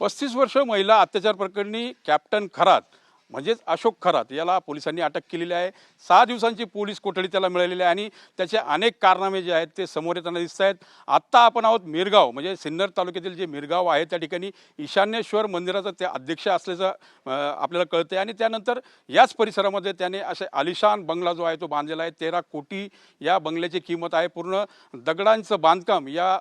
35 वर्ष महिला अत्याचार प्रकरणी कॅप्टन खरात म्हणजेच अशोक खरात याला पोलिसांनी अटक केलेली आहे। 6 दिवसांची पोलीस कोठडी त्याला मिळालेली आहे आणि त्याचे अनेक कारनामे जे आहेत ते समोर येताना दिसत आहेत। आत्ता आपण आहोत मिरगाव म्हणजे सिन्नर तालुक्यातील जे मिरगाव आहे त्या ठिकाणी ईशान्येश्वर मंदिराचा ते अध्यक्ष असल्याचं आपल्याला कळते आणि त्यानंतर याच परिसरामध्ये त्याने असे आलिशान बंगला जो आहे तो बांधलेला आहे। 13 कोटी या बंगल्याची किंमत आहे। पूर्ण दगडांचं बांधकाम या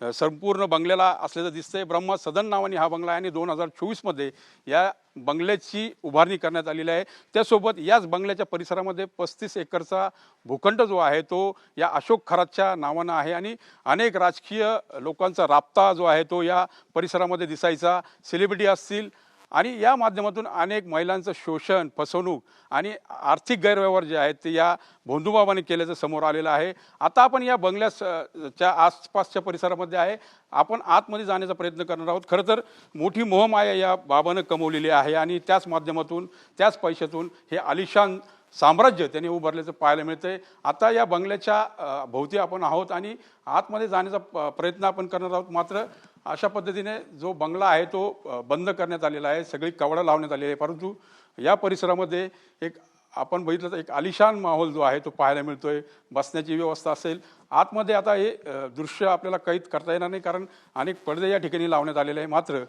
संपूर्ण बंगल्याला असल्याचं दिसतंय। ब्रह्मा सदन नावाने हा बंगला आहे आणि 2024 मध्ये या बंगल्याची उभारणी करण्यात आलेली आहे। त्यासोबत याच बंगल्याच्या परिसरामध्ये 35 एकरचा भूखंड जो आहे तो या अशोक खरातच्या नावानं आहे आणि अनेक राजकीय लोकांचा राबता जो आहे तो या परिसरामध्ये दिसायचा। सेलिब्रिटी असतील आणि या माध्यमातून अनेक महिलांचं शोषण, फसवणूक आणि आर्थिक गैरव्यवहार जे आहेत ते या भोंदूबाबाने केल्याचं समोर आलेलं आहे। आता आपण या बंगल्याच्या आसपासच्या परिसरामध्ये आहे। आपण आतमध्ये जाण्याचा प्रयत्न करणार आहोत। खरं तर मोठी मोहमाया या बाबानं कमवलेली आहे आणि त्याच माध्यमातून त्याच पैशातून हे आलिशान साम्राज्य त्याने उभारल्याचं पाहायला मिळतंय। आता या बंगल्याच्या भोवती आपण आहोत आणि आतमध्ये जाण्याचा प्रयत्न आपण करणार आहोत। मात्र अशा पद्धतीने जो बंगला आहे तो बंद करण्यात आलेला आहे, सगळी कवडं लावण्यात आलेली आहे। परंतु या परिसरामध्ये एक आपण बघितलं तर एक आलिशान माहोल जो आहे तो पाहायला मिळतोय। बसण्याची व्यवस्था असेल। आतमध्ये आता हे दृश्य आपल्याला कैद करता येणार नाही कारण अनेक पडदे या ठिकाणी लावण्यात आलेले आहे। मात्र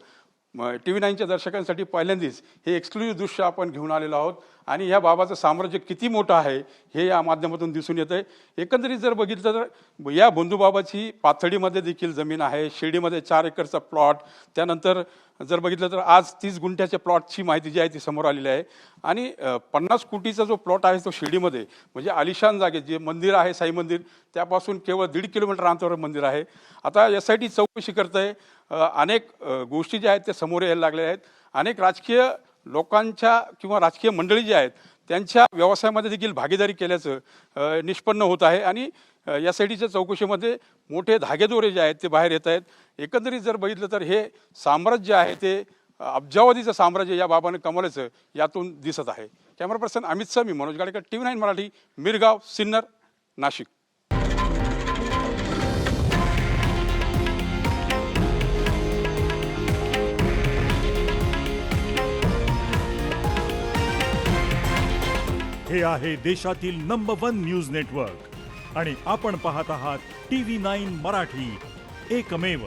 TV9च्या दर्शकांसाठी पहिल्यांदाच हे एक्सक्लुझिव्ह दृश्य आपण घेऊन आलेलो आहोत आणि ह्या बाबाचं साम्राज्य किती मोठं आहे हे या माध्यमातून दिसून येतंय। एकंदरीत जर बघितलं तर या भोंदूबाबाची पाथडीमध्ये देखील जमीन आहे, शिर्डीमध्ये 4 एकरचा प्लॉट, त्यानंतर जर बघितलं तर आज 30 गुंठ्याच्या प्लॉटची माहिती जी आहे ती समोर आलेली आहे आणि 50 कोटीचा जो प्लॉट आहे तो शिर्डीमध्ये म्हणजे आलिशान जागेत जे मंदिर आहे साई मंदिर त्यापासून केवळ 1.5 किलोमीटर अंतरावर मंदिर आहे। आता यासाठी चौकशी करतंय। अनेक गोष्टी ज्या आहेत त्या समोर यायला लागल्या आहेत। अनेक राजकीय लोकांच्या किंवा राजकीय मंडळी जी आहेत त्यांच्या व्यवसायामध्ये देखील भागीदारी केल्याचं निष्पन्न होत आहे आणि यासाठीच्या चौकशीमध्ये मोठे धागेदोरे जे आहेत ते बाहेर येत आहेत। एकंदरीत जर बघितलं तर हे साम्राज्य आहे ते अब्जावधीचं साम्राज्य या बाबाने कमवल्याचं यातून दिसत आहे। कॅमेरा पर्सन अमित सर, मी मनोज गाडेकर, TV9 मराठी, मिरगाव, सिन्नर, नाशिक। हे आहे देशातील नंबर 1 न्यूज नेटवर्क आणि आपण पाहत आहात TV9 मराठी, एकमेव।